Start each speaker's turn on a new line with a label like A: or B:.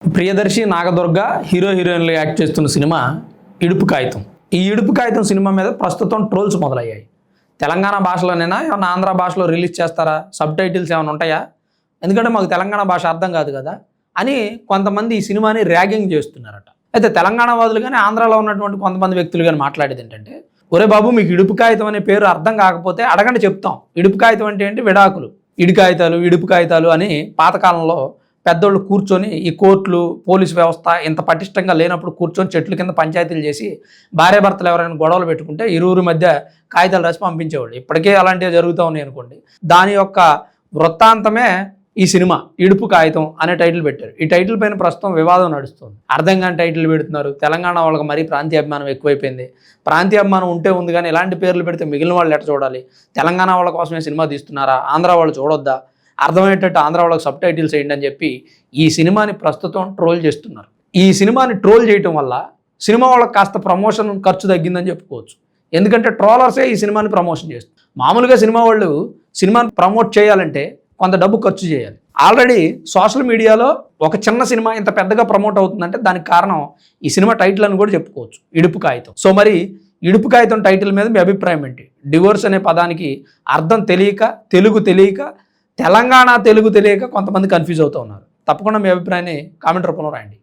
A: Priyadarshi Nagadurga hero హీరోయిన్లు act చేస్తున్న cinema ఇడుపు కాగితం. ఈ ఇడుపు కాగితం సినిమా మీద ప్రస్తుతం ట్రోల్స్ మొదలయ్యాయి. తెలంగాణ భాషలోనైనా ఏమన్నా ఆంధ్ర భాషలో రిలీజ్ చేస్తారా, సబ్ టైటిల్స్ ఏమైనా ఉంటాయా, ఎందుకంటే మాకు తెలంగాణ భాష అర్థం కాదు కదా అని కొంతమంది ఈ సినిమాని ర్యాగింగ్ చేస్తున్నారట. అయితే తెలంగాణ వాదులు కానీ ఆంధ్రాలో ఉన్నటువంటి కొంతమంది వ్యక్తులు కానీ మాట్లాడేది ఏంటంటే, ఒరే బాబు మీకు ఇడుపు కాగితం అనే పేరు అర్థం కాకపోతే అడగండి చెప్తాం. ఇడుపు కాగితం అంటే ఏంటి? విడాకులు. ఇడి కాగితాలు, ఇడుపు కాగితాలు అని పాతకాలంలో పెద్దోళ్ళు కూర్చొని ఈ కోర్టులు, పోలీసు వ్యవస్థ ఇంత పటిష్టంగా లేనప్పుడు కూర్చొని చెట్ల కింద పంచాయతీలు చేసి భార్యాభర్తలు ఎవరైనా గొడవలు పెట్టుకుంటే ఇరువురి మధ్య కాగితాలు రాసి పంపించేవాళ్ళు. ఇప్పటికే అలాంటివి జరుగుతూ ఉన్నాయి అనుకోండి. దాని యొక్క వృత్తాంతమే ఈ సినిమా ఇడుపు కాగితం అనే టైటిల్ పెట్టారు. ఈ టైటిల్ పైన ప్రస్తుతం వివాదం నడుస్తుంది. అర్థం కాని టైటిల్ పెడుతున్నారు. తెలంగాణ వాళ్ళకి మరీ ప్రాంతీయ అభిమానం ఎక్కువైపోయింది. ప్రాంతీయ అభిమానం ఉంటే ఉంది కానీ ఇలాంటి పేర్లు పెడితే మిగిలిన వాళ్ళు ఎట్లా చూడాలి? తెలంగాణ వాళ్ళ కోసమే సినిమా తీస్తున్నారా? ఆంధ్ర వాళ్ళు చూడొద్దా? అర్థమయ్యేటట్టు ఆంధ్ర వాళ్ళకి సబ్ టైటిల్స్ వేయండి అని చెప్పి ఈ సినిమాని ప్రస్తుతం ట్రోల్ చేస్తున్నారు. ఈ సినిమాని ట్రోల్ చేయటం వల్ల సినిమా వాళ్ళకి కాస్త ప్రమోషన్ ఖర్చు తగ్గిందని చెప్పుకోవచ్చు. ఎందుకంటే ట్రోలర్సే ఈ సినిమాని ప్రమోషన్ చేస్తారు. మామూలుగా సినిమా వాళ్ళు సినిమాని ప్రమోట్ చేయాలంటే కొంత డబ్బు ఖర్చు చేయాలి. ఆల్రెడీ సోషల్ మీడియాలో ఒక చిన్న సినిమా ఇంత పెద్దగా ప్రమోట్ అవుతుందంటే దానికి కారణం ఈ సినిమా టైటిల్ అని కూడా చెప్పుకోవచ్చు, ఇడుపు కాగితం. సో మరి ఇడుపు కాగితం టైటిల్ మీద మీ అభిప్రాయం ఏంటి? డివోర్స్ అనే పదానికి అర్థం తెలియక, తెలుగు తెలియక, తెలంగాణ తెలుగు తెలియక కొంతమంది కన్ఫ్యూజ్ అవుతూ ఉన్నారు. తప్పకుండా మీ అభిప్రాయాన్ని కామెంట్ రూపంలో రాయండి.